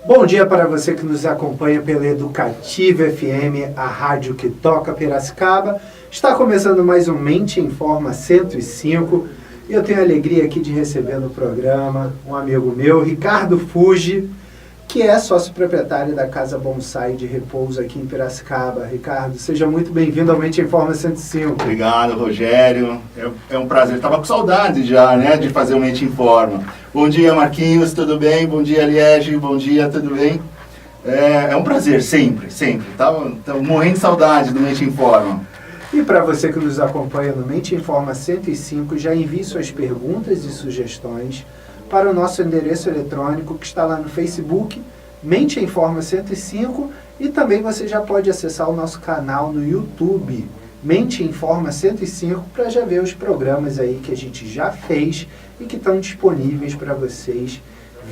Bom dia para você que nos acompanha pela Educativa FM, a rádio que toca Piracicaba. Está começando mais um Mente em Forma 105 e eu tenho a alegria aqui de receber no programa um amigo meu, Ricardo Fuji, que é sócio proprietário da Casa Bonsai de Repouso aqui em Piracicaba. Ricardo, seja muito bem-vindo ao Mente em Forma 105. Obrigado, Rogério. É um prazer. Estava com saudade já, né, de fazer o Mente em Forma. Bom dia, Marquinhos, tudo bem? Bom dia, Liege, bom dia, tudo bem? É um prazer, sempre. Estava morrendo de saudade do Mente em Forma. E para você que nos acompanha no Mente em Forma 105, já envie suas perguntas e sugestões para o nosso endereço eletrônico que está lá no Facebook, Mente em Forma 105, e também você já pode acessar o nosso canal no YouTube, Mente em Forma 105, para já ver os programas aí que a gente já fez e que estão disponíveis para vocês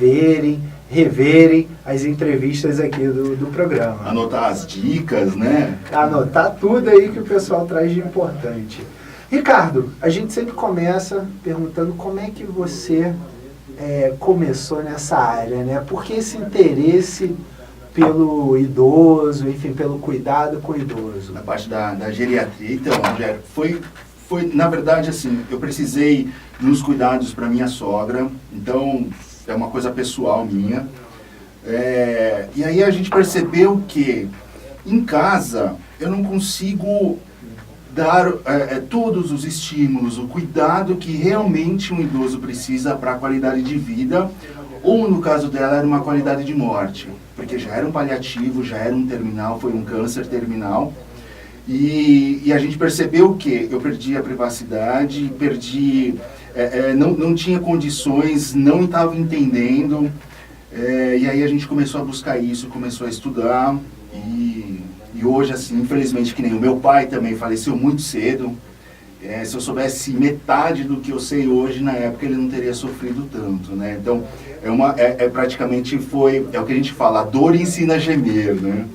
verem, reverem as entrevistas aqui do programa. Anotar as dicas, né? Anotar tudo aí que o pessoal traz de importante. Ricardo, a gente sempre começa perguntando como é que você começou nessa área, né? Por que esse interesse pelo idoso, enfim, pelo cuidado com o idoso? Na parte da geriatria. Então, Rogério, foi na verdade assim, eu precisei de uns cuidados para minha sogra, então é uma coisa pessoal minha. E aí a gente percebeu que em casa eu não consigo dar todos os estímulos, o cuidado que realmente um idoso precisa para a qualidade de vida, ou no caso dela era uma qualidade de morte, porque já era um paliativo, já era um terminal, foi um câncer terminal, e a gente percebeu que eu perdi a privacidade, não tinha condições, não estava entendendo, e aí a gente começou a buscar isso, começou a estudar, e hoje, assim, infelizmente, que nem o meu pai também faleceu muito cedo. Se eu soubesse metade do que eu sei hoje, na época ele não teria sofrido tanto, né? Então, praticamente é o que a gente fala, a dor ensina a gemer, né?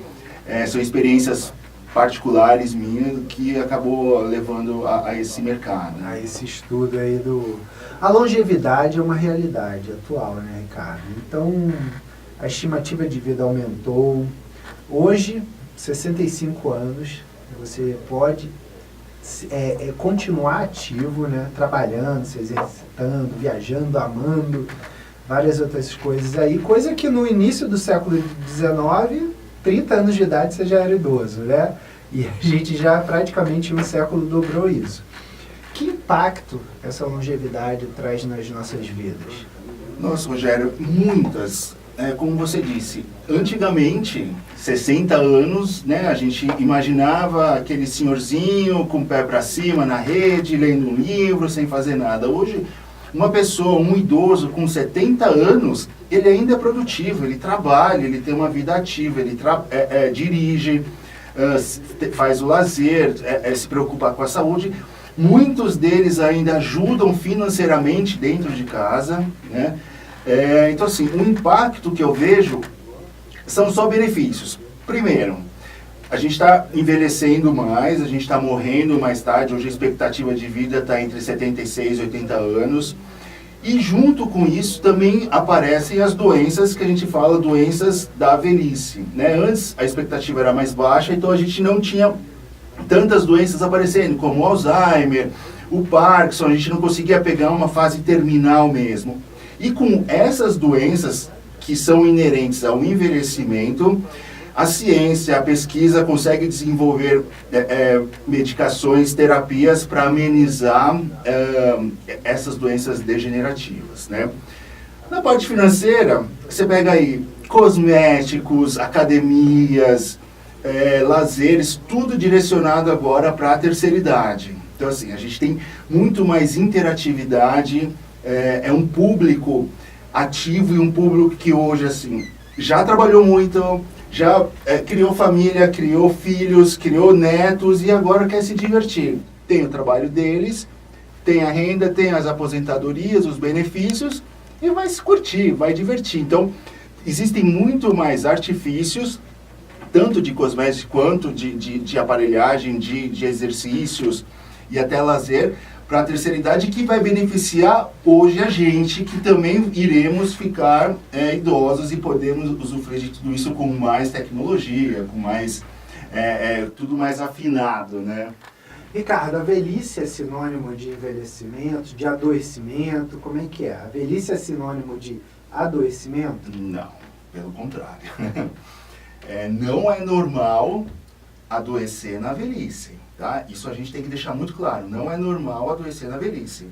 São experiências particulares minhas que acabou levando a esse mercado. A esse estudo aí A longevidade é uma realidade atual, né, Ricardo? Então, a estimativa de vida aumentou. Hoje, 65 anos, você pode continuar ativo, né, trabalhando, se exercitando, viajando, amando, várias outras coisas aí, coisa que no início do século XIX, 30 anos de idade você já era idoso, né? E a gente já praticamente em um século dobrou isso. Que impacto essa longevidade traz nas nossas vidas? Nossa, Rogério, muitas. Como você disse, antigamente, 60 anos, né, a gente imaginava aquele senhorzinho com o pé para cima na rede, lendo um livro, sem fazer nada. Hoje, uma pessoa, um idoso com 70 anos, ele ainda é produtivo, ele trabalha, ele tem uma vida ativa, ele dirige, faz o lazer, se preocupa com a saúde. Muitos deles ainda ajudam financeiramente dentro de casa, né? Então, assim, o impacto que eu vejo são só benefícios. Primeiro, a gente está envelhecendo mais, a gente está morrendo mais tarde. Hoje a expectativa de vida está entre 76 e 80 anos. E junto com isso também aparecem as doenças que a gente fala, doenças da velhice, né? Antes a expectativa era mais baixa, então a gente não tinha tantas doenças aparecendo, como o Alzheimer, o Parkinson, a gente não conseguia pegar uma fase terminal mesmo. E com essas doenças que são inerentes ao envelhecimento, a ciência, a pesquisa consegue desenvolver medicações, terapias para amenizar essas doenças degenerativas, né? Na parte financeira, você pega aí cosméticos, academias, lazeres, tudo direcionado agora para a terceira idade. Então, assim, a gente tem muito mais interatividade, é um público ativo e um público que hoje, assim, já trabalhou muito, já criou família, criou filhos, criou netos e agora quer se divertir. Tem o trabalho deles, tem a renda, tem as aposentadorias, os benefícios e vai se curtir, vai divertir. Então, existem muito mais artifícios, tanto de cosméticos quanto de aparelhagem, de exercícios e até lazer, para a terceira idade, que vai beneficiar hoje a gente, que também iremos ficar idosos e podemos usufruir de tudo isso com mais tecnologia, com mais, tudo mais afinado, né? Ricardo, a velhice é sinônimo de envelhecimento, de adoecimento? Como é que é? A velhice é sinônimo de adoecimento? Não, pelo contrário. Não é normal adoecer na velhice, tá? Isso a gente tem que deixar muito claro, não é normal adoecer na velhice.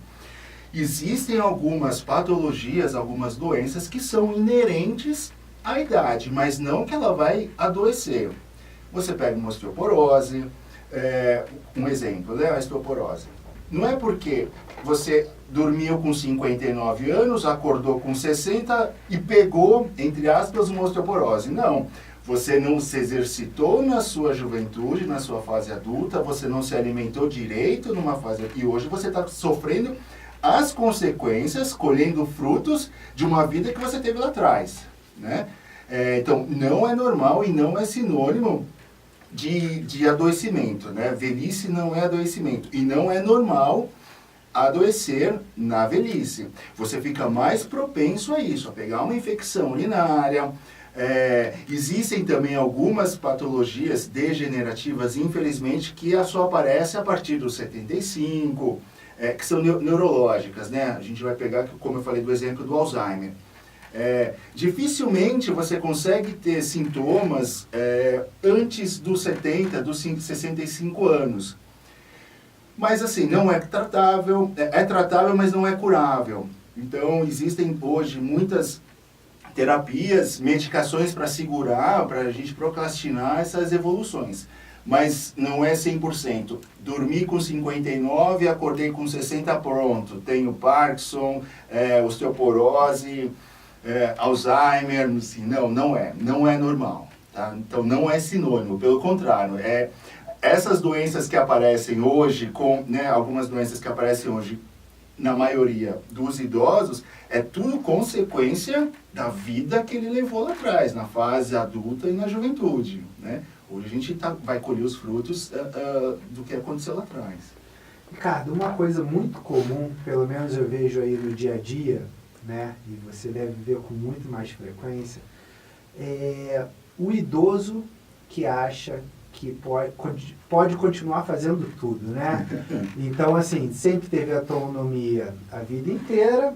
Existem algumas patologias, algumas doenças que são inerentes à idade, mas não que ela vai adoecer. Você pega uma osteoporose, um exemplo, né? A osteoporose. Não é porque você dormiu com 59 anos, acordou com 60 e pegou, entre aspas, uma osteoporose. Não. Você não se exercitou na sua juventude, na sua fase adulta, você não se alimentou direito numa fase... E hoje você está sofrendo as consequências, colhendo frutos de uma vida que você teve lá atrás, né? Então, não é normal e não é sinônimo de adoecimento, né? Velhice não é adoecimento. E não é normal adoecer na velhice. Você fica mais propenso a isso, a pegar uma infecção urinária. Existem também algumas patologias degenerativas, infelizmente, que só aparecem a partir dos 75, que são neurológicas, né? A gente vai pegar, como eu falei, do exemplo do Alzheimer. Dificilmente você consegue ter sintomas antes dos 70, dos 65 anos. Mas assim, não é tratável, é tratável, mas não é curável. Então, existem hoje muitas terapias, medicações para segurar, para a gente procrastinar essas evoluções. Mas não é 100%. Dormi com 59, acordei com 60, pronto. Tenho Parkinson, osteoporose, Alzheimer, assim, não é normal. Tá? Então não é sinônimo, pelo contrário. Essas doenças que aparecem hoje, algumas doenças que aparecem hoje, na maioria dos idosos, é tudo consequência da vida que ele levou lá atrás, na fase adulta e na juventude, né? Hoje a gente vai colher os frutos do que aconteceu lá atrás. Ricardo, uma coisa muito comum, pelo menos eu vejo aí no dia a dia, né, e você deve ver com muito mais frequência, é o idoso que acha que pode continuar fazendo tudo, né? Então, assim, sempre teve autonomia a vida inteira,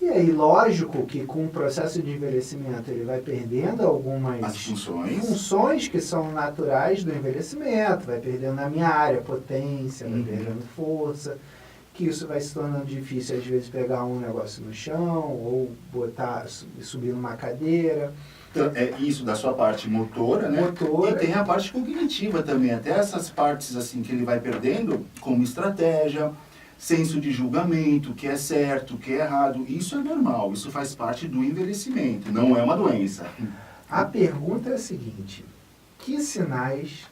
e aí, lógico que com o processo de envelhecimento ele vai perdendo algumas funções que são naturais do envelhecimento, vai perdendo na minha área potência, vai perdendo força, que isso vai se tornando difícil, às vezes, pegar um negócio no chão, ou subir numa cadeira. Então, isso da sua parte motora, né? E tem a parte cognitiva também, até essas partes assim que ele vai perdendo, como estratégia, senso de julgamento, o que é certo, o que é errado. Isso é normal, isso faz parte do envelhecimento, não é uma doença. A pergunta é a seguinte: que sinais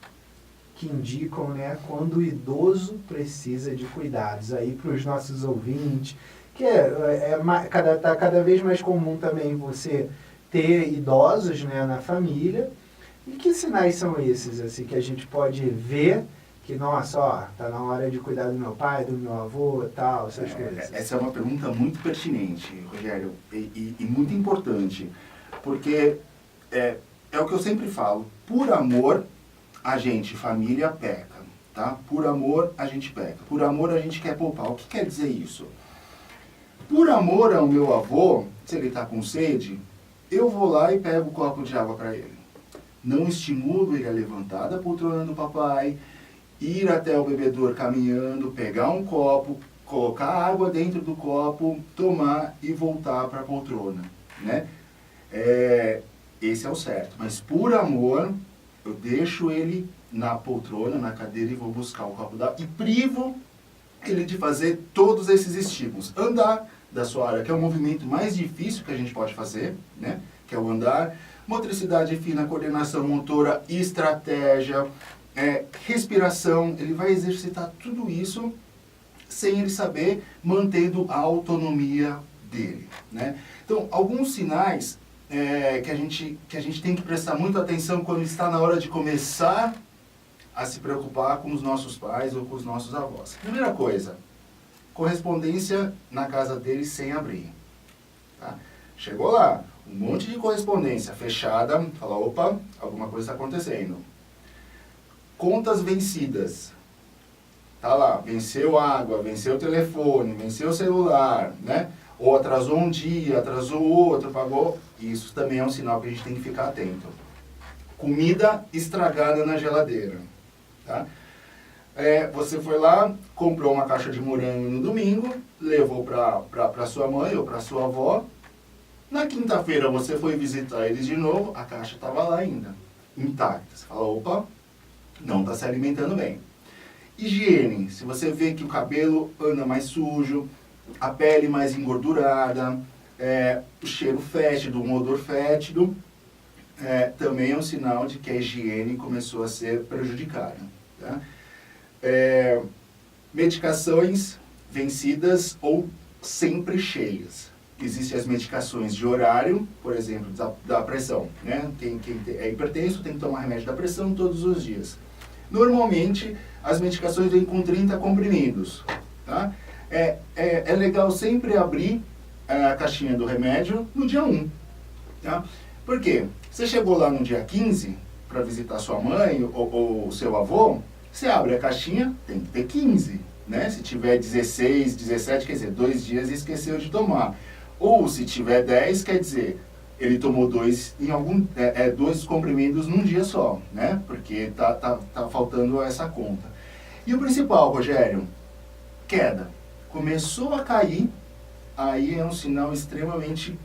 que indicam, né, quando o idoso precisa de cuidados? Aí para os nossos ouvintes, que tá cada vez mais comum também você ter idosos, né, na família. E que sinais são esses, assim, que a gente pode ver que, nossa, tá na hora de cuidar do meu pai, do meu avô, tal, essas coisas? Essa é uma pergunta muito pertinente, Rogério, e muito importante, porque é o que eu sempre falo, por amor a gente, família, peca, tá? Por amor a gente peca, por amor a gente quer poupar. O que quer dizer isso? Por amor ao meu avô, se ele está com sede, eu vou lá e pego um copo de água para ele. Não estimulo ele a levantar da poltrona do papai, ir até o bebedouro caminhando, pegar um copo, colocar água dentro do copo, tomar e voltar para a poltrona, né? Esse é o certo. Mas por amor, eu deixo ele na poltrona, na cadeira, e vou buscar o copo d'água e privo ele de fazer todos esses estímulos. Andar da sua área, que é o movimento mais difícil que a gente pode fazer, né? Que é o andar. Motricidade fina, coordenação motora, estratégia, respiração. Ele vai exercitar tudo isso sem ele saber, mantendo a autonomia dele, né? Então, alguns sinais que a gente tem que prestar muita atenção quando está na hora de começar a se preocupar com os nossos pais ou com os nossos avós. Primeira coisa, correspondência na casa dele sem abrir. Tá? Chegou lá, um monte de correspondência fechada, fala, opa, alguma coisa está acontecendo. Contas vencidas. Tá lá, venceu água, venceu o telefone, venceu o celular, né? Ou atrasou um dia, atrasou outro, pagou. Isso também é um sinal que a gente tem que ficar atento. Comida estragada na geladeira. Tá? Você foi lá, comprou uma caixa de morango no domingo, levou para sua mãe ou para sua avó. Na quinta-feira você foi visitar eles de novo, a caixa estava lá ainda, intacta. Você fala, opa, não está se alimentando bem. Higiene, se você vê que o cabelo anda mais sujo, a pele mais engordurada, o cheiro fétido, um odor fétido, também é um sinal de que a higiene começou a ser prejudicada. Tá? Medicações vencidas ou sempre cheias. Existem as medicações de horário, por exemplo, da pressão. Né? Quem é hipertenso tem que tomar remédio da pressão todos os dias. Normalmente, as medicações vêm com 30 comprimidos. Tá? É legal sempre abrir a caixinha do remédio no dia 1. Tá? Por quê? Você chegou lá no dia 15 para visitar sua mãe ou seu avô, você abre a caixinha, tem que ter 15. Né? Se tiver 16, 17, quer dizer, 2 dias e esqueceu de tomar. Ou se tiver 10, quer dizer, ele tomou 2 comprimidos num dia só, né? Porque tá faltando essa conta. E o principal, Rogério, queda. Começou a cair, aí é um sinal extremamente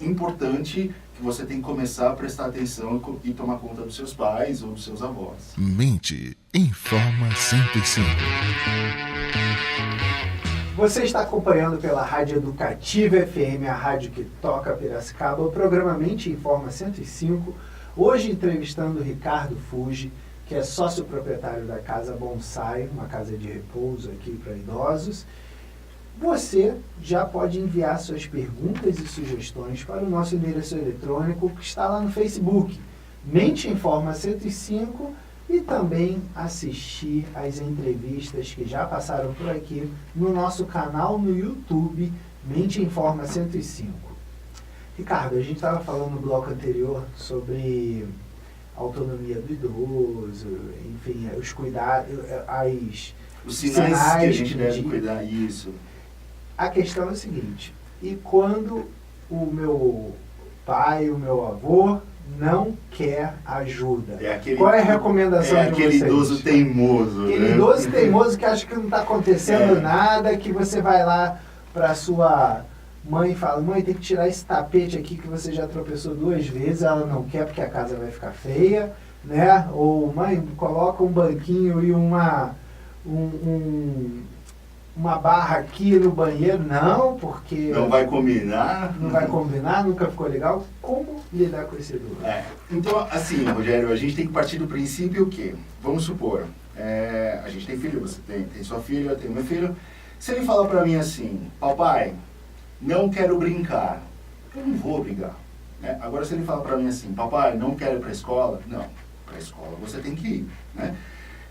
importante que você tem que começar a prestar atenção e tomar conta dos seus pais ou dos seus avós. Mente Informa 105. Você está acompanhando pela Rádio Educativa FM, a rádio que toca Piracicaba, o programa Mente Informa 105, hoje entrevistando o Ricardo Fuji, que é sócio proprietário da Casa Bonsai, uma casa de repouso aqui para idosos. Você já pode enviar suas perguntas e sugestões para o nosso endereço eletrônico que está lá no Facebook, Mente Informa 105, e também assistir às entrevistas que já passaram por aqui no nosso canal no YouTube, Mente Informa 105. Ricardo, a gente estava falando no bloco anterior sobre a autonomia do idoso, enfim, os cuidados, os sinais que a gente deve cuidar, isso. A questão é a seguinte, e quando o meu pai, o meu avô não quer ajuda? Qual é a recomendação de vocês? Aquele idoso teimoso. Aquele idoso teimoso que acha que não está acontecendo nada, que você vai lá para sua mãe e fala, mãe, tem que tirar esse tapete aqui que você já tropeçou 2 vezes, ela não quer porque a casa vai ficar feia, né? Ou, mãe, coloca um banquinho e uma barra aqui no banheiro, não, porque... Não vai combinar. Não vai combinar, nunca ficou legal. Como lidar com esse idoso? Então, assim, Rogério, a gente tem que partir do princípio que, vamos supor, a gente tem filho, você tem sua filha, eu tenho meu filho. Se ele falar pra mim assim, papai, não quero brincar, eu não vou brigar. Né? Agora, se ele falar pra mim assim, papai, não quero ir pra escola, não, pra escola você tem que ir, né?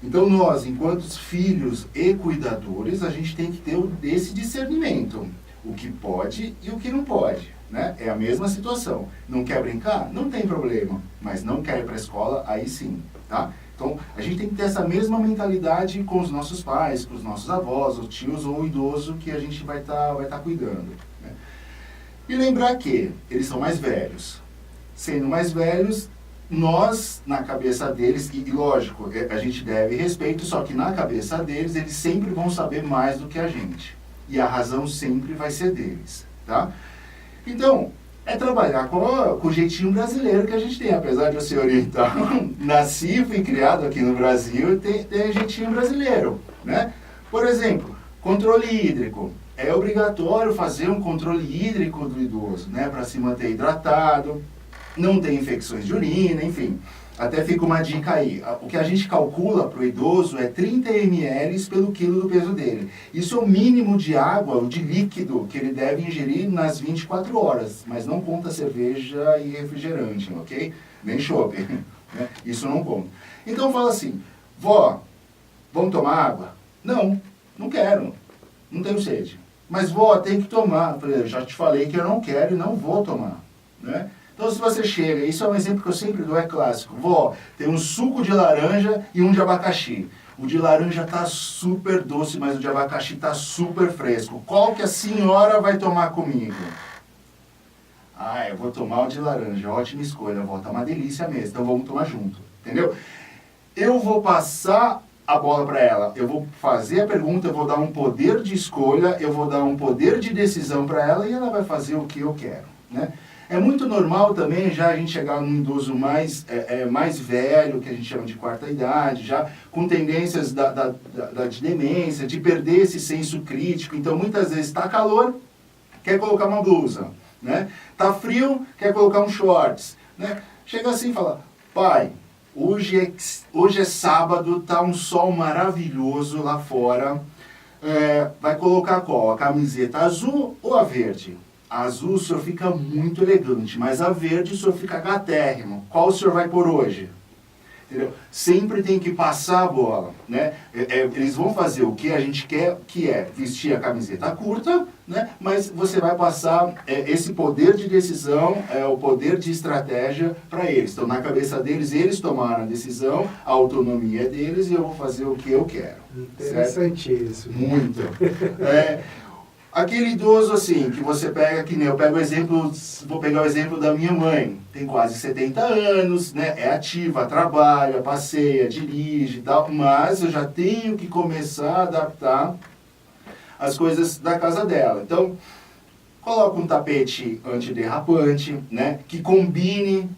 Então nós, enquanto filhos e cuidadores, a gente tem que ter esse discernimento. O que pode e o que não pode. Né? É a mesma situação. Não quer brincar? Não tem problema. Mas não quer ir para a escola? Aí sim. Tá? Então a gente tem que ter essa mesma mentalidade com os nossos pais, com os nossos avós, os tios ou o idoso que a gente vai tá cuidando. Né? E lembrar que eles são mais velhos. Sendo mais velhos, nós, na cabeça deles, e lógico, a gente deve respeito, só que na cabeça deles, eles sempre vão saber mais do que a gente. E a razão sempre vai ser deles, tá? Então, é trabalhar com o jeitinho brasileiro que a gente tem. Apesar de eu ser oriental, nasci e fui criado aqui no Brasil, tem jeitinho brasileiro, né? Por exemplo, controle hídrico. É obrigatório fazer um controle hídrico do idoso, né? Para se manter hidratado, não ter infecções de urina, enfim. Até fica uma dica aí. O que a gente calcula para o idoso é 30 ml pelo quilo do peso dele. Isso é o mínimo de água, ou de líquido, que ele deve ingerir nas 24 horas. Mas não conta cerveja e refrigerante, ok? Nem chope. Né? Isso não conta. Então fala assim, vó, vamos tomar água? Não, não quero. não tenho sede. Mas, vó, tem que tomar. Eu falei, eu já te falei que eu não quero e não vou tomar, né? Então, se você chega, isso é um exemplo que eu sempre dou, é clássico. Vó, tem um suco de laranja e um de abacaxi. O de laranja tá super doce, mas o de abacaxi tá super fresco. Qual que a senhora vai tomar comigo? Ah, eu vou tomar o de laranja. Ótima escolha, vó. Tá uma delícia mesmo. Então, vamos tomar junto. Entendeu? Eu vou passar a bola para ela. Eu vou fazer a pergunta, eu vou dar um poder de escolha, eu vou dar um poder de decisão para ela e ela vai fazer o que eu quero, né? É muito normal também já a gente chegar num idoso mais velho, que a gente chama de quarta idade, já com tendências de demência, de perder esse senso crítico. Então, muitas vezes está calor, quer colocar uma blusa, né? Tá frio, quer colocar um shorts, né? Chega assim e fala, pai, hoje é sábado, tá um sol maravilhoso lá fora, vai colocar qual? A camiseta azul ou a verde? A azul o senhor fica muito elegante, mas a verde o senhor fica gatérrimo. Qual o senhor vai por hoje? Entendeu? Sempre tem que passar a bola, né? Eles vão fazer o que a gente quer, que é vestir a camiseta curta, né? Mas você vai passar esse poder de decisão, o poder de estratégia para eles. Então, na cabeça deles, eles tomaram a decisão, a autonomia é deles e eu vou fazer o que eu quero. Interessantíssimo. Muito. Aquele idoso assim, que você pega, que nem eu pego o exemplo, vou pegar o exemplo da minha mãe, tem quase 70 anos, né, é ativa, trabalha, passeia, dirige e tal, mas eu já tenho que começar a adaptar as coisas da casa dela. Então, coloca um tapete antiderrapante, né, que combine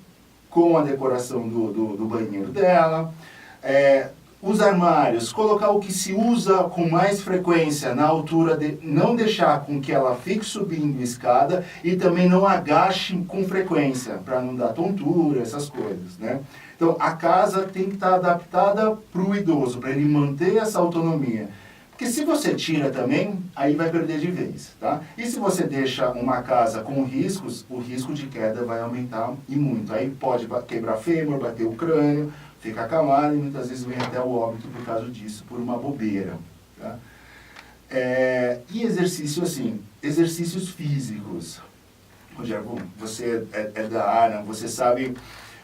com a decoração do banheiro dela, os armários, colocar o que se usa com mais frequência na altura, não deixar com que ela fique subindo escada e também não agache com frequência, para não dar tontura, essas coisas, né? Então, a casa tem que estar adaptada para o idoso, para ele manter essa autonomia. Porque se você tira também, aí vai perder de vez, tá? E se você deixa uma casa com riscos, o risco de queda vai aumentar e muito. Aí pode quebrar fêmur, bater o crânio, fica acamado e muitas vezes vem até o óbito por causa disso, por uma bobeira. Tá? E exercício assim, exercícios físicos. Rogério, você é da área, você sabe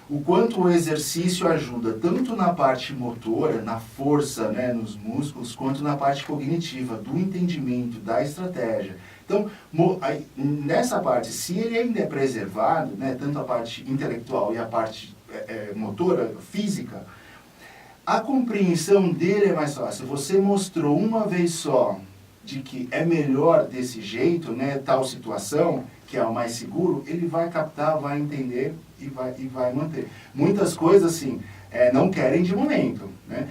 o quanto o exercício ajuda tanto na parte motora, na força, né, nos músculos, quanto na parte cognitiva, do entendimento, da estratégia. Então, nessa parte, se ele ainda é preservado, né, tanto a parte intelectual e a parte motora, física, a compreensão dele é mais fácil. Você mostrou uma vez só de que é melhor desse jeito, né, tal situação, que é o mais seguro, ele vai captar, vai entender e vai manter. Muitas coisas, assim, não querem de momento, né?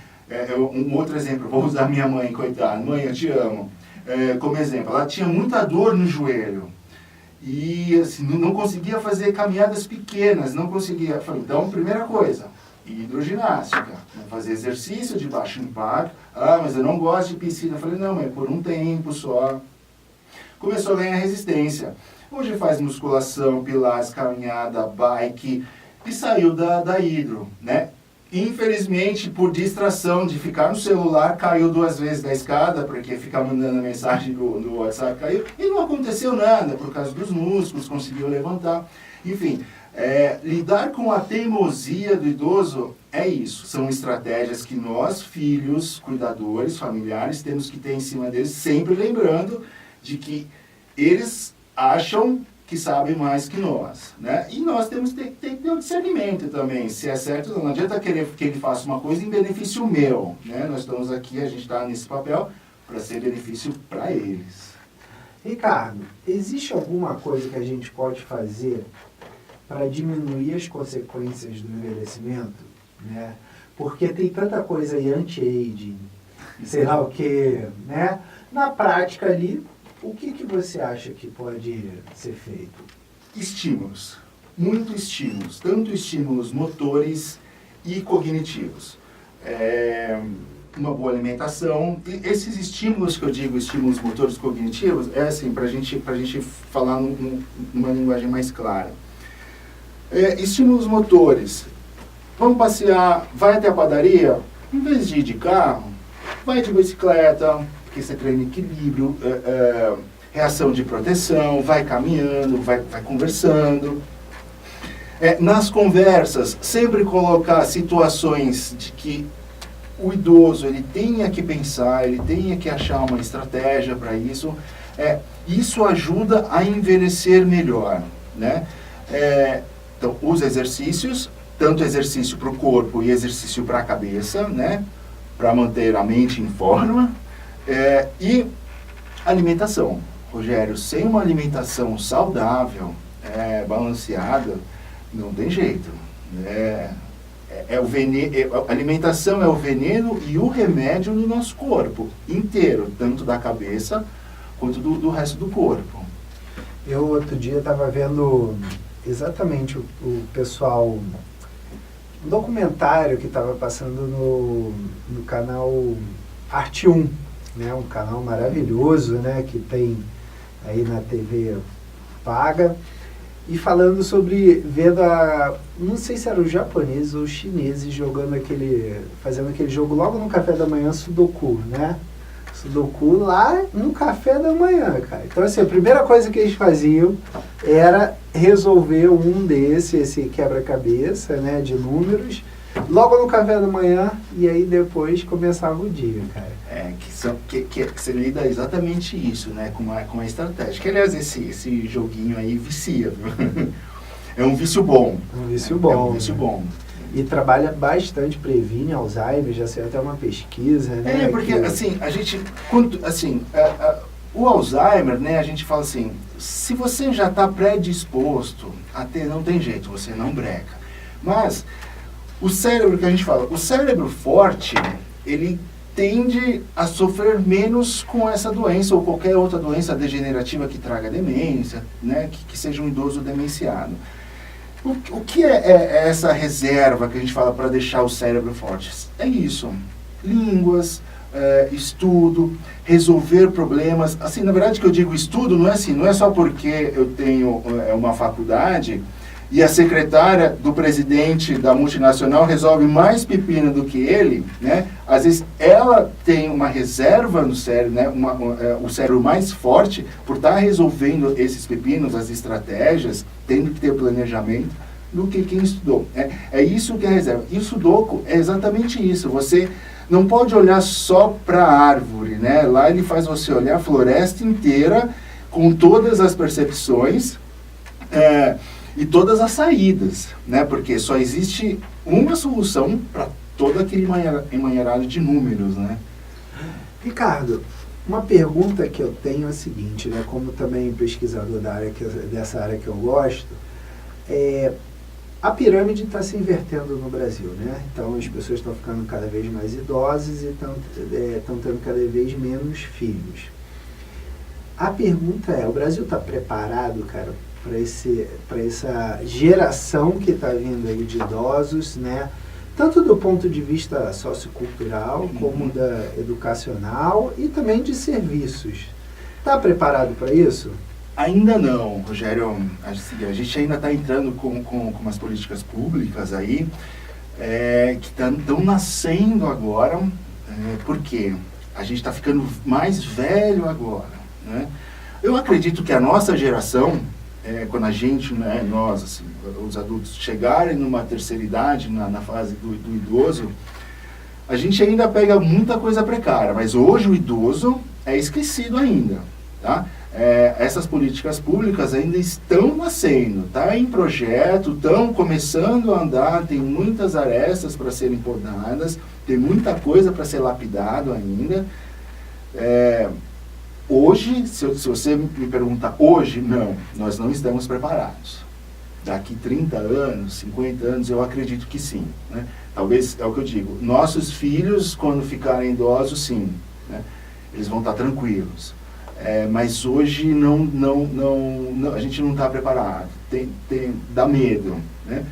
Um outro exemplo, vou usar minha mãe, coitada. Mãe, eu te amo. Como exemplo, ela tinha muita dor no joelho. E assim, não conseguia fazer caminhadas pequenas, não conseguia. Falei, então, primeira coisa, hidroginástica, né? Fazer exercício de baixo impacto. Ah, mas eu não gosto de piscina. Eu falei, não, mãe, por um tempo só. Começou a ganhar resistência. Hoje faz musculação, pilates, caminhada, bike, e saiu da hidro, né? Infelizmente, por distração de ficar no celular, caiu 2 vezes da escada, porque ficar mandando mensagem no WhatsApp, caiu, e não aconteceu nada, por causa dos músculos, conseguiu levantar. Enfim, lidar com a teimosia do idoso é isso. São estratégias que nós, filhos, cuidadores, familiares, temos que ter em cima deles, sempre lembrando de que eles acham que sabem mais que nós, né? E nós temos que ter um discernimento também, se é certo ou não. Não adianta querer que ele faça uma coisa em benefício meu, né? Nós estamos aqui, a gente está nesse papel para ser benefício para eles. Ricardo, existe alguma coisa que a gente pode fazer para diminuir as consequências do envelhecimento, né? Porque tem tanta coisa aí, anti-aging, sei lá o que, né? Na prática ali, o que você acha que pode ser feito? Estímulos, muito estímulos, tanto estímulos motores e cognitivos. Uma boa alimentação, e esses estímulos que eu digo, estímulos motores cognitivos, é assim, para a gente falar numa linguagem mais clara. Estímulos motores, vamos passear, vai até a padaria, em vez de ir de carro, vai de bicicleta, que você treina equilíbrio, reação de proteção, vai caminhando, vai conversando. Nas conversas, sempre colocar situações de que o idoso ele tenha que pensar, ele tenha que achar uma estratégia para isso. Isso ajuda a envelhecer melhor, né? Então, os exercícios, tanto exercício para o corpo e exercício para a cabeça, né? Para manter a mente em forma. E alimentação. Rogério, sem uma alimentação saudável, balanceada, não tem jeito. O veneno, a alimentação é o veneno e o remédio no nosso corpo inteiro, tanto da cabeça quanto do resto do corpo. Eu outro dia estava vendo exatamente o pessoal, um documentário que estava passando no canal Arte 1, né, um canal maravilhoso, né, que tem aí na TV paga, e falando sobre, vendo não sei se eram os japoneses ou os chineses fazendo aquele jogo logo no café da manhã, Sudoku, né? Sudoku lá no café da manhã, cara. Então, assim, a primeira coisa que eles faziam era resolver esse quebra-cabeça, né, de números, logo no café da manhã, e aí depois começava o dia, cara. Que você lida exatamente isso, né, com a estratégia. Que, aliás, esse joguinho aí vicia, viu? É um vício bom. Um vício bom. É um vício bom. E trabalha bastante, previne Alzheimer, já saiu até uma pesquisa, né? Porque, assim, a gente, o Alzheimer, né, a gente fala assim, se você já está predisposto a ter, não tem jeito, você não breca. Mas, o cérebro que a gente fala, o cérebro forte, ele tende a sofrer menos com essa doença ou qualquer outra doença degenerativa que traga demência, né, que seja um idoso demenciado. O que é essa reserva que a gente fala para deixar o cérebro forte? É isso, línguas, estudo, resolver problemas. Assim, na verdade que eu digo estudo, não é assim, não é só porque eu tenho uma faculdade e a secretária do presidente da multinacional resolve mais pepino do que ele, né? Às vezes ela tem uma reserva no cérebro, né? O cérebro mais forte por estar resolvendo esses pepinos, as estratégias, tendo que ter planejamento, do que quem estudou. É isso que é reserva. E o Sudoku é exatamente isso. Você não pode olhar só para a árvore, né? Lá ele faz você olhar a floresta inteira com todas as percepções, e todas as saídas, né? Porque só existe uma solução para todo aquele emaranhado de números, né? Ricardo, uma pergunta que eu tenho é a seguinte, né? Como também pesquisador dessa área que eu gosto, a pirâmide está se invertendo no Brasil, né? Então as pessoas estão ficando cada vez mais idosas e estão tendo cada vez menos filhos. A pergunta o Brasil está preparado, cara, para essa geração que está vindo aí de idosos, né? Tanto do ponto de vista sociocultural, como educacional e também de serviços. Está preparado para isso? Ainda não, Rogério. A gente ainda está entrando com umas políticas públicas aí, que estão nascendo agora. Por quê? A gente está ficando mais velho agora, né? Eu acredito que a nossa geração, quando a gente, né, nós, assim, os adultos, chegarem numa terceira idade, na fase do idoso, a gente ainda pega muita coisa precária, mas hoje o idoso é esquecido ainda, tá? Essas políticas públicas ainda estão nascendo, tá em projeto, estão começando a andar, tem muitas arestas para serem podadas, tem muita coisa para ser lapidado ainda. Hoje, se você me perguntar hoje, não, nós não estamos preparados. Daqui 30 anos, 50 anos, eu acredito que sim, né? Talvez, é o que eu digo, nossos filhos, quando ficarem idosos, sim, né? Eles vão estar tranquilos. Mas hoje a gente não está preparado, dá medo, né?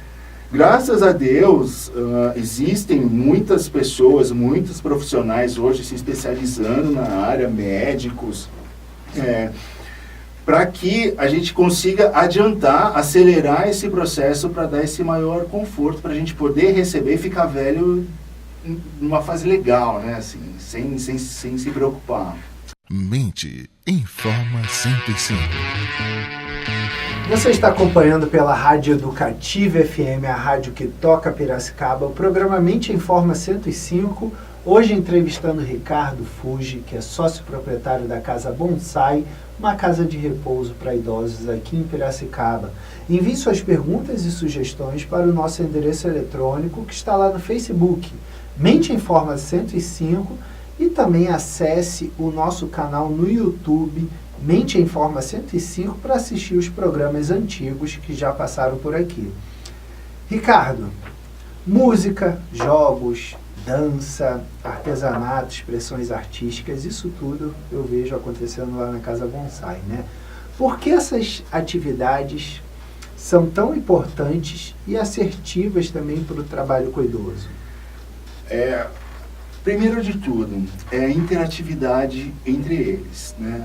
Graças a Deus, existem muitas pessoas, muitos profissionais hoje se especializando na área, médicos, para que a gente consiga adiantar, acelerar esse processo para dar esse maior conforto, para a gente poder receber e ficar velho numa fase legal, né? Assim, sem se preocupar. Mente Informa 105. Você está acompanhando pela Rádio Educativa FM, a rádio que toca Piracicaba, o programa Mente Informa 105, hoje entrevistando Ricardo Fuji, que é sócio proprietário da Casa Bonsai, uma casa de repouso para idosos aqui em Piracicaba. Envie suas perguntas e sugestões para o nosso endereço eletrônico que está lá no Facebook, Mente Informa 105, e também acesse o nosso canal no YouTube, Mente Informa 105, para assistir os programas antigos que já passaram por aqui. Ricardo, música, jogos, dança, artesanato, expressões artísticas, isso tudo eu vejo acontecendo lá na Casa Bonsai, né? Por que essas atividades são tão importantes e assertivas também para o trabalho com o idoso? Primeiro de tudo, é a interatividade entre eles, né?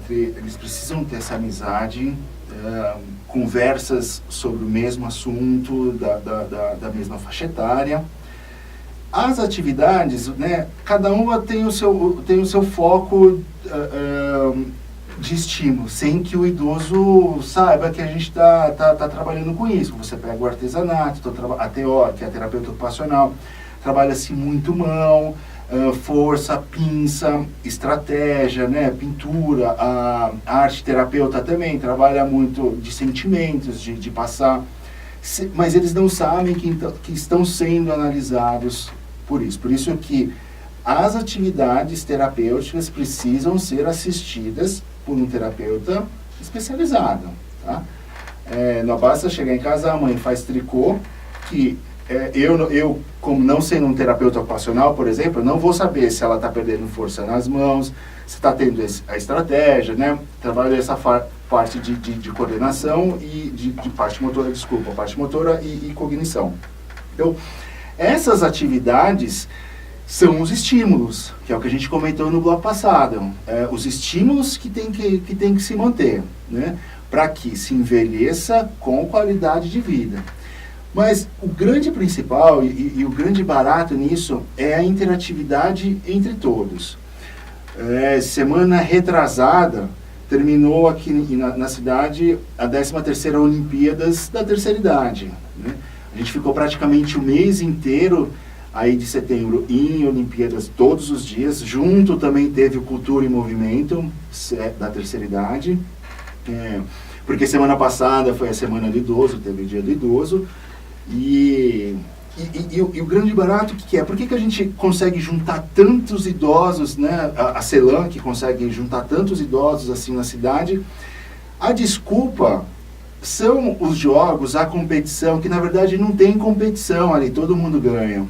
Eles precisam ter essa amizade, conversas sobre o mesmo assunto, da mesma faixa etária. As atividades, né, cada uma tem o seu foco de estímulo, sem que o idoso saiba que a gente está trabalhando com isso. Você pega o artesanato, a TO, que é a terapeuta ocupacional, trabalha-se muito mão, força, pinça, estratégia, né, pintura. A arte terapeuta também trabalha muito de sentimentos, de passar, mas eles não sabem que estão sendo analisados por isso. Por isso que as atividades terapêuticas precisam ser assistidas por um terapeuta especializado, tá? Não basta chegar em casa, a mãe faz tricô, que eu, como não sendo um terapeuta ocupacional, por exemplo, não vou saber se ela está perdendo força nas mãos, se está tendo a estratégia, né? Trabalho essa parte de coordenação e de parte motora, parte motora e cognição. Então, essas atividades são os estímulos, que é o que a gente comentou no bloco passado. Os estímulos que tem que se manter, né? Para que se envelheça com qualidade de vida. Mas o grande principal e o grande barato nisso é a interatividade entre todos. Semana retrasada, terminou aqui na cidade a 13ª Olimpíadas da Terceira Idade, né? A gente ficou praticamente o mês inteiro aí de setembro em Olimpíadas todos os dias. Junto também teve o Cultura e Movimento da Terceira Idade, porque semana passada foi a Semana do Idoso, teve o Dia do Idoso. E o grande barato que é? Por que a gente consegue juntar tantos idosos, né? A CELAM, que consegue juntar tantos idosos assim na cidade. A desculpa são os jogos, a competição, que na verdade não tem competição ali, todo mundo ganha.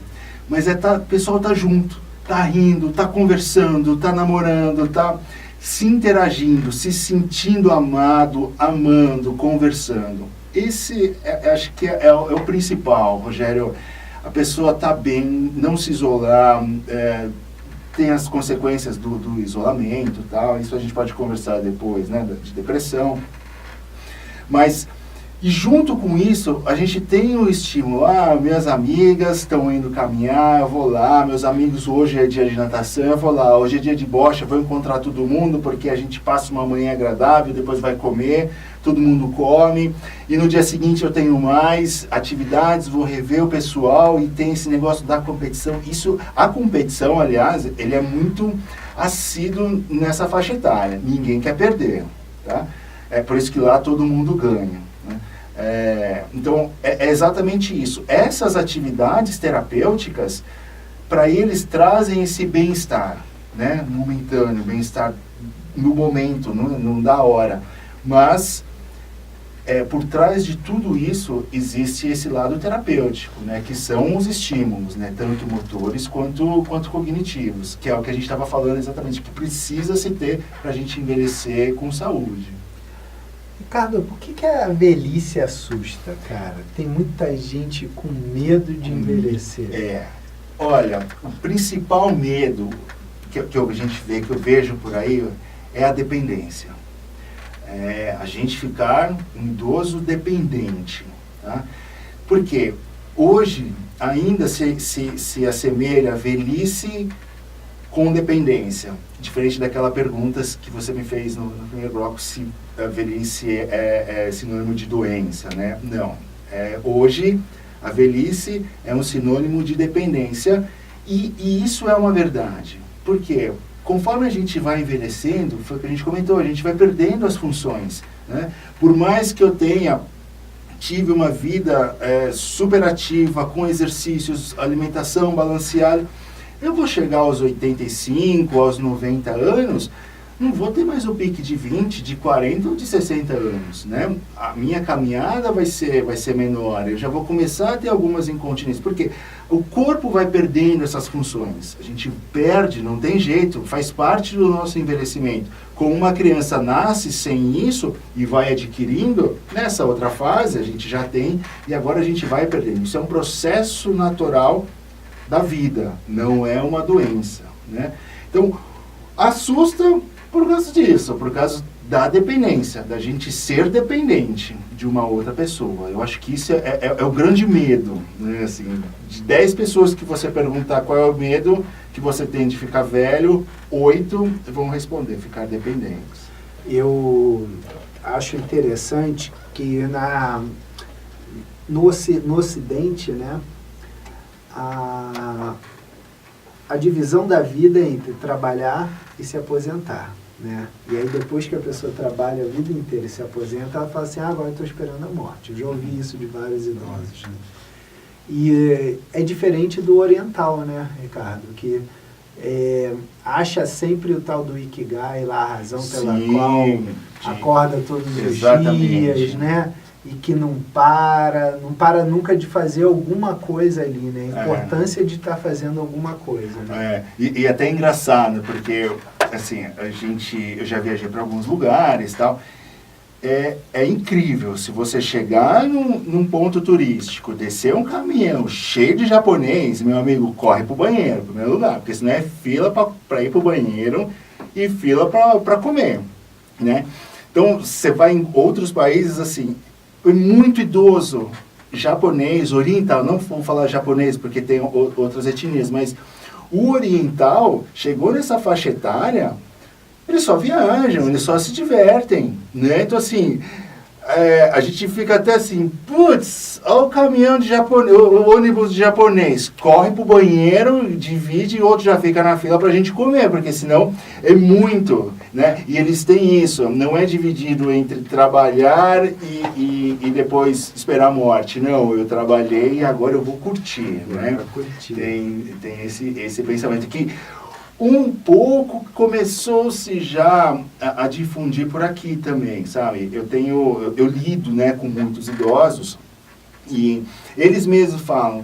Mas o pessoal tá junto, tá rindo, tá conversando, tá namorando, tá se interagindo, se sentindo amado, amando, conversando. Esse, acho que é o principal, Rogério. A pessoa tá bem, não se isolar, tem as consequências do isolamento e tal, isso a gente pode conversar depois, né, de depressão. Mas, e junto com isso, a gente tem o estímulo. Minhas amigas estão indo caminhar, eu vou lá. Meus amigos, hoje é dia de natação, eu vou lá. Hoje é dia de bocha, eu vou encontrar todo mundo, porque a gente passa uma manhã agradável, depois vai comer, todo mundo come. E no dia seguinte eu tenho mais atividades, vou rever o pessoal, e tem esse negócio da competição. A competição, aliás, ele é muito assíduo nessa faixa etária. Ninguém quer perder, tá? É por isso que lá todo mundo ganha, né? Então, é exatamente isso. Essas atividades terapêuticas, para eles, trazem esse bem-estar, né? Momentâneo, bem-estar no momento, não da hora. Mas, por trás de tudo isso, existe esse lado terapêutico, né? Que são os estímulos, né? Tanto motores quanto cognitivos, que é o que a gente estava falando exatamente, que precisa se ter para a gente envelhecer com saúde. Ricardo, por que a velhice assusta, cara? Tem muita gente com medo de envelhecer. Olha, o principal medo que a gente vê, que eu vejo por aí, é a dependência. A gente ficar um idoso dependente, tá? Porque hoje ainda se assemelha a velhice com dependência. Diferente daquela pergunta que você me fez no primeiro bloco, se a velhice é sinônimo de doença, né? Não. Hoje, a velhice é um sinônimo de dependência e isso é uma verdade. Por quê? Conforme a gente vai envelhecendo, foi o que a gente comentou, a gente vai perdendo as funções, né? Por mais que eu tive uma vida super ativa, com exercícios, alimentação balanceada, eu vou chegar aos 85, aos 90 anos, não vou ter mais o pique de 20, de 40 ou de 60 anos, né? A minha caminhada vai ser menor, eu já vou começar a ter algumas incontinências, porque o corpo vai perdendo essas funções, a gente perde, não tem jeito, faz parte do nosso envelhecimento. Como uma criança nasce sem isso e vai adquirindo, nessa outra fase a gente já tem e agora a gente vai perdendo. Isso é um processo natural da vida, não é uma doença, né? Então, assusta por causa disso, por causa da dependência, da gente ser dependente de uma outra pessoa. Eu acho que isso é o grande medo, né? Assim, de 10 pessoas que você perguntar qual é o medo que você tem de ficar velho, 8 vão responder, ficar dependentes. Eu acho interessante que no Ocidente, né, a divisão da vida entre trabalhar e se aposentar, né? E aí depois que a pessoa trabalha a vida inteira e se aposenta, ela fala assim, agora eu estou esperando a morte. Eu já ouvi isso de vários idosos, né? E é diferente do oriental, né, Ricardo? Que acha sempre o tal do Ikigai, lá, a razão pela qual acorda todos os dias, né? E que não para nunca de fazer alguma coisa ali, né? A importância de estar fazendo alguma coisa, né? E até é engraçado, porque, assim, eu já viajei para alguns lugares e tal, é incrível, se você chegar num ponto turístico, descer um caminhão cheio de japonês, meu amigo, corre pro banheiro, no primeiro lugar, porque senão é fila para ir pro banheiro e fila para comer, né? Então, você vai em outros países, assim, muito idoso, japonês, oriental, não vou falar japonês porque tem outras etnias, mas o oriental chegou nessa faixa etária, eles só viajam, eles só se divertem, né? Então, assim, a gente fica até assim, putz, olha o caminhão de japonês, o ônibus de japonês, corre pro banheiro, divide e outro já fica na fila pra gente comer, porque senão é muito, né? E eles têm isso, não é dividido entre trabalhar e depois esperar a morte. Não, eu trabalhei e agora eu vou curtir, né? Tem esse pensamento que um pouco começou-se já a difundir por aqui também, sabe? Eu lido, né, com muitos idosos e eles mesmos falam,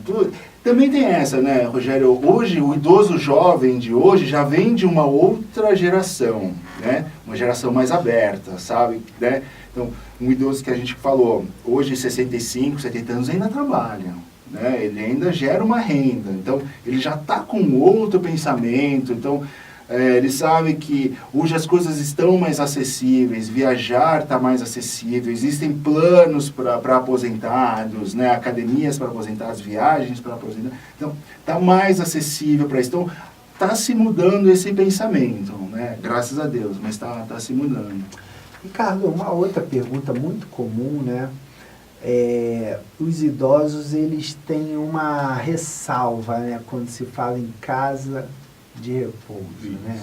também tem essa, né, Rogério? Hoje, o idoso jovem de hoje já vem de uma outra geração, né? Uma geração mais aberta, sabe? Né? Então, um idoso que a gente falou, hoje 65, 70 anos ainda trabalha. Né? Ele ainda gera uma renda, então ele já está com outro pensamento, então ele sabe que hoje as coisas estão mais acessíveis, viajar está mais acessível, existem planos para aposentados, né? Academias para aposentados, viagens para aposentados, então está mais acessível para isso, então está se mudando esse pensamento, né? Graças a Deus, mas está se mudando. Ricardo, uma outra pergunta muito comum, né? Os idosos, eles têm uma ressalva, né, quando se fala em casa de repouso, né?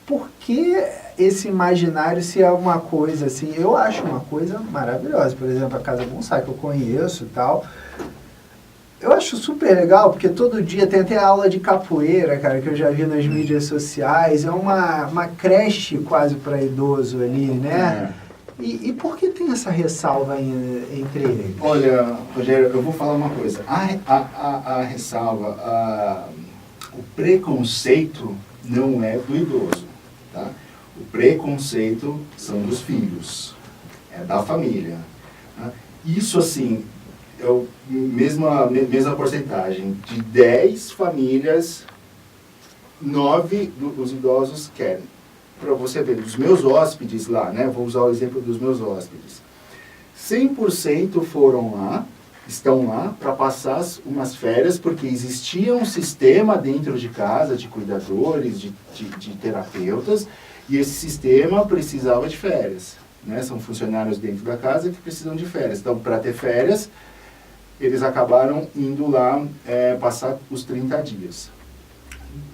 Por que esse imaginário, se é uma coisa assim, eu acho uma coisa maravilhosa, por exemplo, a Casa Bonsai, que eu conheço e tal, eu acho super legal, porque todo dia tem até aula de capoeira, cara, que eu já vi nas mídias sociais, é uma creche quase para idoso ali, né? E por que tem essa ressalva entre eles? Olha, Rogério, eu vou falar uma coisa. A ressalva, o preconceito não é do idoso, tá? O preconceito são dos filhos, é da família. Tá? Isso, assim, mesma porcentagem. De 10 famílias, 9 dos idosos querem. Para você ver, dos meus hóspedes lá, né? Vou usar o exemplo dos meus hóspedes. 100% foram lá estão lá para passar umas férias, porque existia um sistema dentro de casa de cuidadores, de terapeutas, e esse sistema precisava de férias, né? São funcionários dentro da casa que precisam de férias. Então, para ter férias, eles acabaram indo lá passar os 30 dias.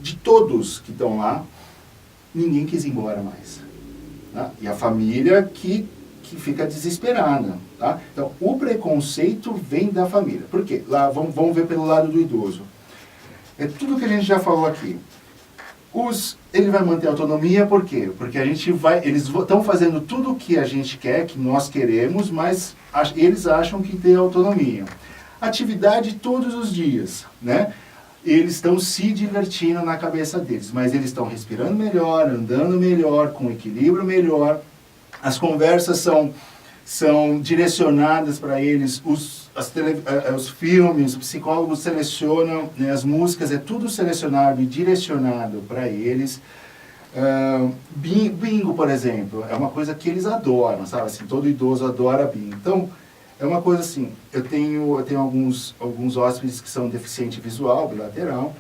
De todos que estão lá, ninguém quis ir embora mais. Tá? E a família que fica desesperada. Tá? Então, o preconceito vem da família. Por quê? Lá, vamos ver pelo lado do idoso. É tudo que a gente já falou aqui. Ele vai manter a autonomia, por quê? Porque eles estão fazendo tudo o que a gente quer, que nós queremos, mas eles acham que tem autonomia. Atividade todos os dias, né? Eles estão se divertindo na cabeça deles, mas eles estão respirando melhor, andando melhor, com equilíbrio melhor. As conversas são direcionadas para eles, os filmes, os psicólogos selecionam, né, as músicas, é tudo selecionado e direcionado para eles. Bingo, por exemplo, é uma coisa que eles adoram, sabe? Assim, todo idoso adora bingo. Então, é uma coisa assim, eu tenho alguns hóspedes que são deficiente visual, bilateral,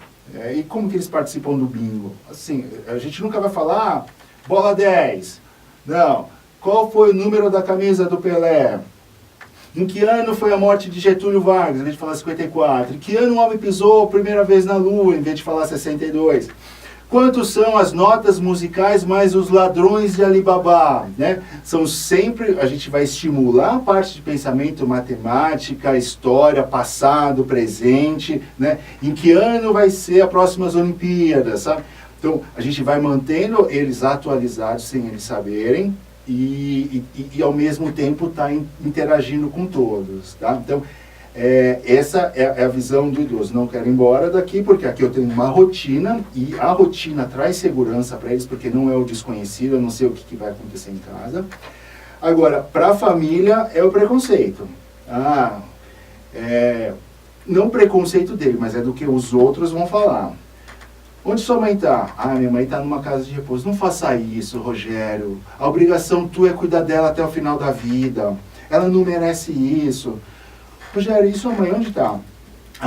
e como que eles participam do bingo? Assim, a gente nunca vai falar, bola 10, não, qual foi o número da camisa do Pelé? Em que ano foi a morte de Getúlio Vargas, em vez de falar 54? Em que ano o homem pisou a primeira vez na Lua, em vez de falar 62? Quantos são as notas musicais mais os ladrões de Alibaba? Né? São sempre, a gente vai estimular a parte de pensamento, matemática, história, passado, presente, né? Em que ano vai ser as próximas Olimpíadas, sabe? Então, a gente vai mantendo eles atualizados sem eles saberem e ao mesmo tempo tá interagindo com todos, tá? Então, essa é a visão do idoso. Não quero ir embora daqui, porque aqui eu tenho uma rotina, e a rotina traz segurança para eles, porque não é o desconhecido, eu não sei o que vai acontecer em casa. Agora, para a família, é o preconceito. Não preconceito dele, mas é do que os outros vão falar. Onde sua mãe está? Minha mãe está numa casa de repouso. Não faça isso, Rogério. A obrigação tua é cuidar dela até o final da vida. Ela não merece isso. Rogério, e sua mãe, onde está?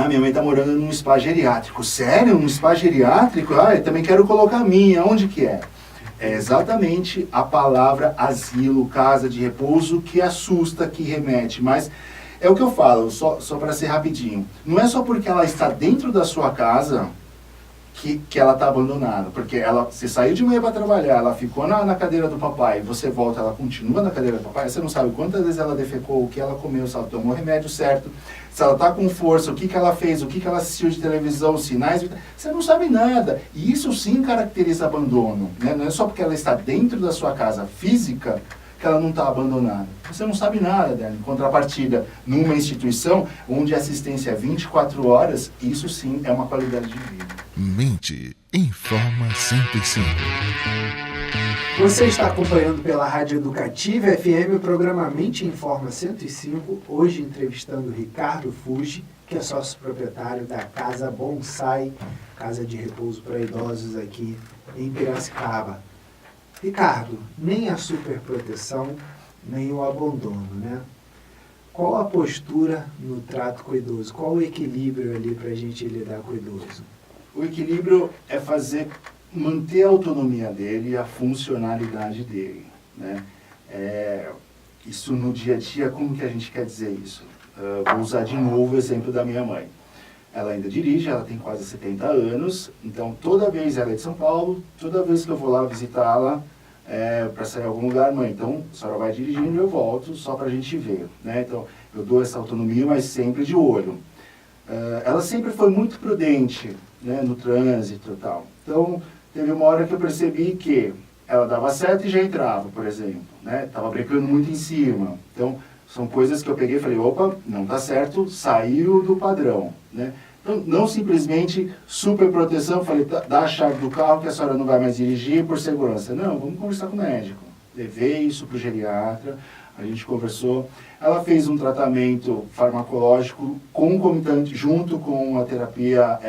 Minha mãe está morando num spa geriátrico. Sério? Num spa geriátrico? Eu também quero colocar a minha. Onde que é? É exatamente a palavra asilo, casa de repouso, que assusta, que remete. Mas é o que eu falo, só para ser rapidinho. Não é só porque ela está dentro da sua casa que ela está abandonada. Porque você saiu de manhã para trabalhar, ela ficou na cadeira do papai, você volta, ela continua na cadeira do papai, você não sabe quantas vezes ela defecou, o que ela comeu, se ela tomou o remédio certo, se ela está com força, o que ela fez, o que ela assistiu de televisão, os sinais, você não sabe nada. E isso sim caracteriza abandono, né? Não é só porque ela está dentro da sua casa física que ela não está abandonada. Você não sabe nada dela. Em contrapartida, numa instituição onde a assistência é 24 horas, isso sim é uma qualidade de vida. Mente Informa 105. Você está acompanhando pela Rádio Educativa FM o programa Mente Informa 105, hoje entrevistando Ricardo Fuji, que é sócio proprietário da Casa Bonsai, casa de repouso para idosos aqui em Piracicaba. Ricardo, nem a superproteção, nem o abandono, né? Qual a postura no trato com o idoso? Qual o equilíbrio ali para a gente lidar com o idoso? O equilíbrio é manter a autonomia dele e a funcionalidade dele, né? Isso no dia a dia, como que a gente quer dizer isso? Vou usar de novo o exemplo da minha mãe. Ela ainda dirige, ela tem quase 70 anos, então toda vez, ela é de São Paulo, toda vez que eu vou lá visitá-la para sair em algum lugar, mãe, então a senhora vai dirigindo e eu volto só para a gente ver, né? Então eu dou essa autonomia, mas sempre de olho. Ela sempre foi muito prudente, né, no trânsito e tal. Então teve uma hora que eu percebi que ela dava seta e já entrava, por exemplo, né? Estava brecando muito em cima. Então são coisas que eu peguei e falei, opa, não está certo, saiu do padrão, né? Então, não simplesmente super proteção, falei, dá a chave do carro que a senhora não vai mais dirigir por segurança. Não, vamos conversar com o médico. Levei isso para o geriatra, a gente conversou. Ela fez um tratamento farmacológico concomitante junto com a terapia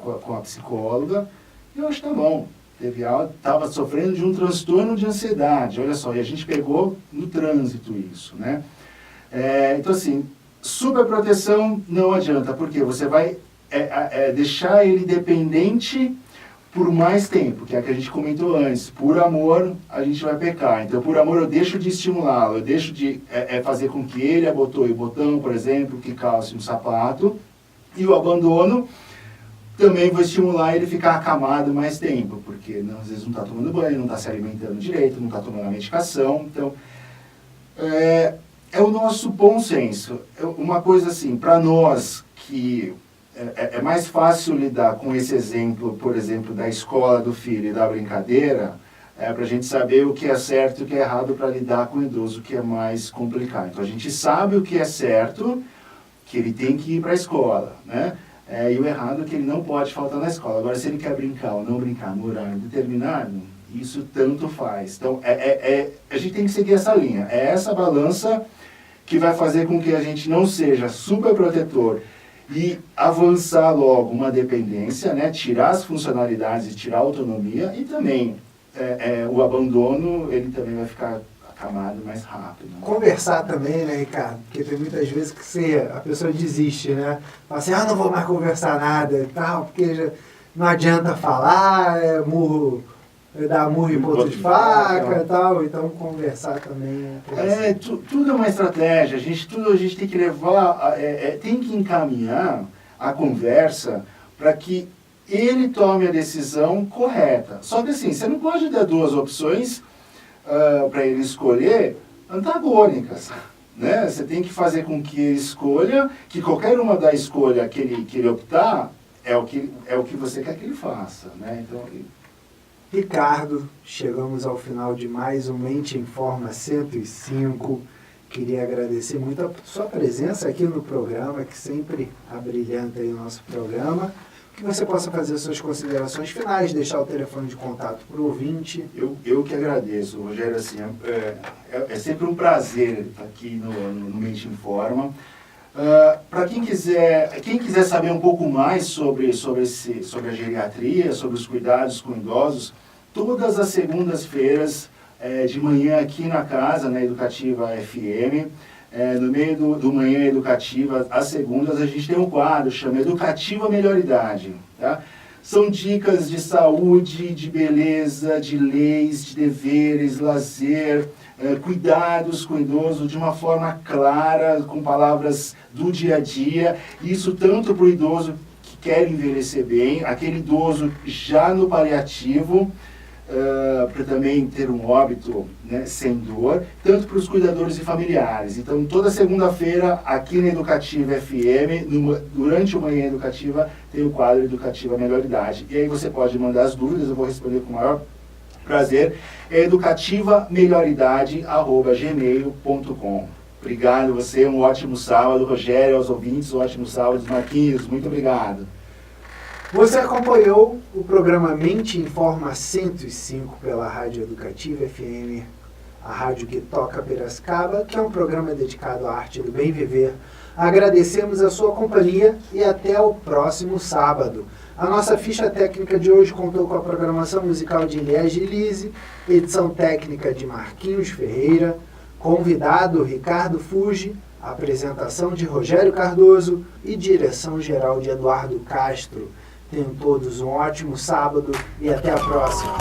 com a psicóloga, e eu acho que tá bom. Estava sofrendo de um transtorno de ansiedade, olha só, e a gente pegou no trânsito isso, né? Então assim, Superproteção não adianta, porque você vai deixar ele dependente por mais tempo, que é o que a gente comentou antes. Por amor, a gente vai pecar. Então, por amor, eu deixo de estimulá-lo, eu deixo de fazer com que ele abotoe o botão, por exemplo, que calce um sapato. E o abandono, também vou estimular ele a ficar acamado mais tempo, porque às vezes não está tomando banho, não está se alimentando direito, não está tomando a medicação. Então, é o nosso bom senso. Uma coisa assim, para nós que é mais fácil lidar com esse exemplo, por exemplo, da escola do filho e da brincadeira, para a gente saber o que é certo e o que é errado para lidar com o idoso, que é mais complicado. Então a gente sabe o que é certo, que ele tem que ir para a escola, né? E o errado é que ele não pode faltar na escola. Agora, se ele quer brincar ou não brincar no horário determinado, isso tanto faz. Então a gente tem que seguir essa linha. É essa balança que vai fazer com que a gente não seja super protetor e avançar logo uma dependência, né? Tirar as funcionalidades e tirar a autonomia, e também o abandono, ele também vai ficar acamado mais rápido. Né? Conversar também, né, Ricardo? Porque tem muitas vezes que a pessoa desiste, né? Fala assim, não vou mais conversar nada e tal, porque já não adianta falar, dar murro em ponto de faca e tal, então conversar também tudo é uma estratégia, a gente tem que levar, tem que encaminhar a conversa para que ele tome a decisão correta. Só que assim, você não pode dar duas opções para ele escolher antagônicas, né? Você tem que fazer com que ele escolha, que qualquer uma da escolha que ele optar é o que você quer que ele faça, né? Então, Ricardo, chegamos ao final de mais um Mente em Forma 105. Queria agradecer muito a sua presença aqui no programa, que sempre abrilhanta aí o nosso programa. Que você possa fazer suas considerações finais, deixar o telefone de contato para o ouvinte. Eu que agradeço, Rogério. Assim, é sempre um prazer estar aqui no Mente em Forma. Para quem quiser saber um pouco mais sobre a geriatria, sobre os cuidados com idosos, todas as segundas-feiras de manhã aqui na casa, na Educativa FM, no meio do Manhã Educativa, às segundas, a gente tem um quadro chama Educativa Melhoridade. Tá? São dicas de saúde, de beleza, de leis, de deveres, lazer, cuidados com o idoso de uma forma clara, com palavras do dia a dia. Isso tanto para o idoso que quer envelhecer bem, aquele idoso já no paliativo, para também ter um óbito, né, sem dor, tanto para os cuidadores e familiares. Então, toda segunda-feira, aqui na Educativa FM, durante o Manhã Educativa, tem o quadro Educativa Melhoridade. E aí você pode mandar as dúvidas, eu vou responder com o maior prazer. É educativamelhoridade@gmail.com. Obrigado, você, um ótimo sábado. Rogério, aos ouvintes, um ótimo sábado. Marquinhos, muito obrigado. Você acompanhou o programa Mente em Forma 105 pela Rádio Educativa FM, a rádio que toca Piracicaba, que é um programa dedicado à arte do bem viver. Agradecemos a sua companhia e até o próximo sábado. A nossa ficha técnica de hoje contou com a programação musical de Elias Gilise, edição técnica de Marquinhos Ferreira, convidado Ricardo Fuji, apresentação de Rogério Cardoso e direção geral de Eduardo Castro. Tenham todos um ótimo sábado e até a próxima.